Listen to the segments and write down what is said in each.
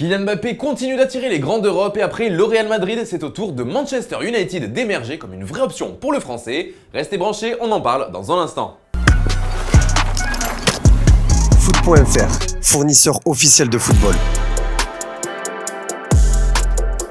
Kylian Mbappé continue d'attirer les grands d'Europe et après le Real Madrid, c'est au tour de Manchester United d'émerger comme une vraie option pour le français. Restez branchés, on en parle dans un instant. Foot.fr, fournisseur officiel de football.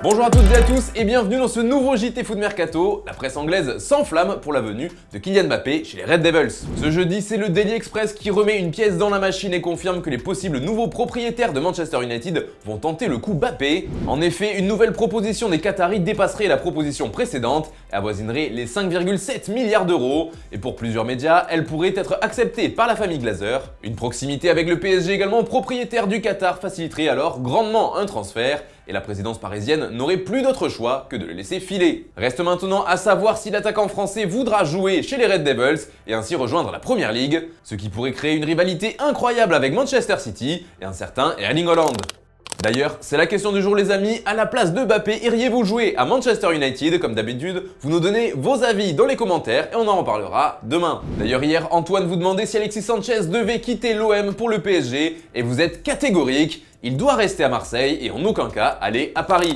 Bonjour à toutes et à tous et bienvenue dans ce nouveau JT Foot Mercato. La presse anglaise s'enflamme pour la venue de Kylian Mbappé chez les Red Devils. Ce jeudi, c'est le Daily Express qui remet une pièce dans la machine et confirme que les possibles nouveaux propriétaires de Manchester United vont tenter le coup Mbappé. En effet, une nouvelle proposition des Qataris dépasserait la proposition précédente et avoisinerait les 5,7 milliards d'euros. Et pour plusieurs médias, elle pourrait être acceptée par la famille Glazer. Une proximité avec le PSG également propriétaire du Qatar faciliterait alors grandement un transfert. Et la présidence parisienne n'aurait plus d'autre choix que de le laisser filer. Reste maintenant à savoir si l'attaquant français voudra jouer chez les Red Devils et ainsi rejoindre la Première Ligue, ce qui pourrait créer une rivalité incroyable avec Manchester City et un certain Erling Haaland. D'ailleurs, c'est la question du jour les amis, à la place de Mbappé, iriez-vous jouer à Manchester United? Comme d'habitude, vous nous donnez vos avis dans les commentaires et on en reparlera demain. D'ailleurs hier, Antoine vous demandait si Alexis Sanchez devait quitter l'OM pour le PSG et vous êtes catégorique, il doit rester à Marseille et en aucun cas aller à Paris.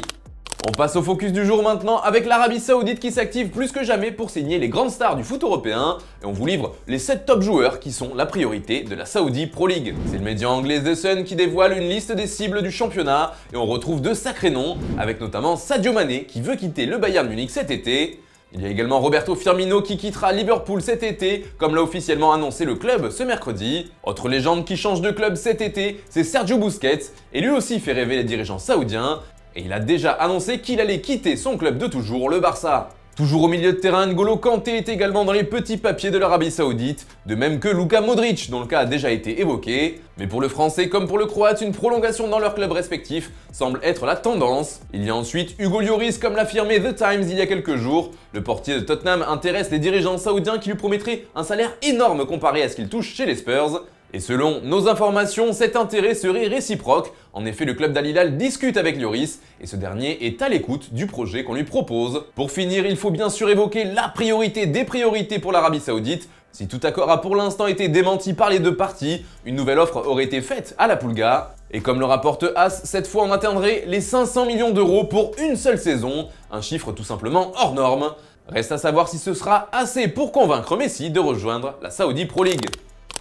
On passe au focus du jour maintenant avec l'Arabie Saoudite qui s'active plus que jamais pour signer les grandes stars du foot européen et on vous livre les 7 top joueurs qui sont la priorité de la Saudi Pro League. C'est le média anglais The Sun qui dévoile une liste des cibles du championnat et on retrouve de sacrés noms avec notamment Sadio Mané qui veut quitter le Bayern Munich cet été. Il y a également Roberto Firmino qui quittera Liverpool cet été, comme l'a officiellement annoncé le club ce mercredi. Autre légende qui change de club cet été, c'est Sergio Busquets, et lui aussi fait rêver les dirigeants saoudiens, et il a déjà annoncé qu'il allait quitter son club de toujours, le Barça. Toujours au milieu de terrain, N'Golo Kanté est également dans les petits papiers de l'Arabie Saoudite, de même que Luka Modric, dont le cas a déjà été évoqué. Mais pour le Français comme pour le Croate, une prolongation dans leurs clubs respectifs semble être la tendance. Il y a ensuite Hugo Lloris, comme l'a affirmé The Times il y a quelques jours. Le portier de Tottenham intéresse les dirigeants saoudiens qui lui promettraient un salaire énorme comparé à ce qu'il touche chez les Spurs. Et selon nos informations, cet intérêt serait réciproque. En effet, le club d'Al Hilal discute avec Lloris et ce dernier est à l'écoute du projet qu'on lui propose. Pour finir, il faut bien sûr évoquer la priorité des priorités pour l'Arabie Saoudite. Si tout accord a pour l'instant été démenti par les deux parties, une nouvelle offre aurait été faite à la Pulga. Et comme le rapporte AS, cette fois on atteindrait les 500 millions d'euros pour une seule saison, un chiffre tout simplement hors norme. Reste à savoir si ce sera assez pour convaincre Messi de rejoindre la Saudi Pro League.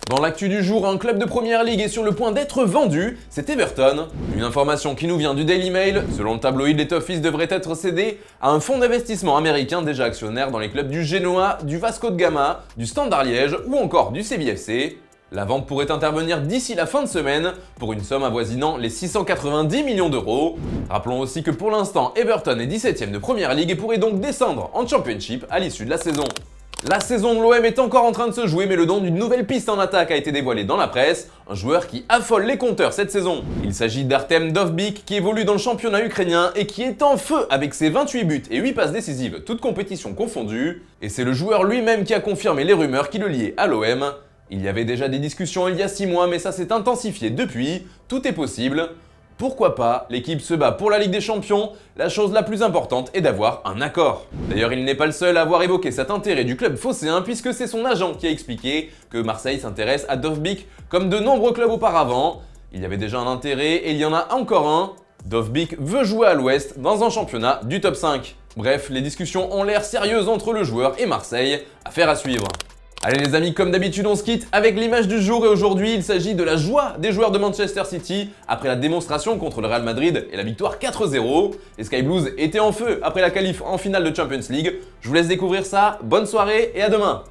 Dans l'actu du jour, un club de Première Ligue est sur le point d'être vendu, c'est Everton. Une information qui nous vient du Daily Mail, selon le tabloïd, les Toffees devraient être cédés à un fonds d'investissement américain déjà actionnaire dans les clubs du Genoa, du Vasco de Gama, du Standard Liège ou encore du CVFC. La vente pourrait intervenir d'ici la fin de semaine pour une somme avoisinant les 690 millions d'euros. Rappelons aussi que pour l'instant, Everton est 17ème de Première Ligue et pourrait donc descendre en Championship à l'issue de la saison. La saison de l'OM est encore en train de se jouer, mais le don d'une nouvelle piste en attaque a été dévoilé dans la presse, un joueur qui affole les compteurs cette saison. Il s'agit d'Artem Dovbyk qui évolue dans le championnat ukrainien et qui est en feu avec ses 28 buts et 8 passes décisives, toutes compétitions confondues. Et c'est le joueur lui-même qui a confirmé les rumeurs qui le liaient à l'OM. Il y avait déjà des discussions il y a 6 mois, mais ça s'est intensifié depuis, tout est possible. Pourquoi pas, l'équipe se bat pour la Ligue des Champions, la chose la plus importante est d'avoir un accord. D'ailleurs, il n'est pas le seul à avoir évoqué cet intérêt du club phocéen puisque c'est son agent qui a expliqué que Marseille s'intéresse à Dovbyk comme de nombreux clubs auparavant. Il y avait déjà un intérêt et il y en a encore un. Dovbyk veut jouer à l'Ouest dans un championnat du top 5. Bref, les discussions ont l'air sérieuses entre le joueur et Marseille, affaire à suivre. Allez les amis, comme d'habitude on se quitte avec l'image du jour et aujourd'hui il s'agit de la joie des joueurs de Manchester City après la démonstration contre le Real Madrid et la victoire 4-0. Les Sky Blues étaient en feu après la qualif en finale de Champions League. Je vous laisse découvrir ça, bonne soirée et à demain.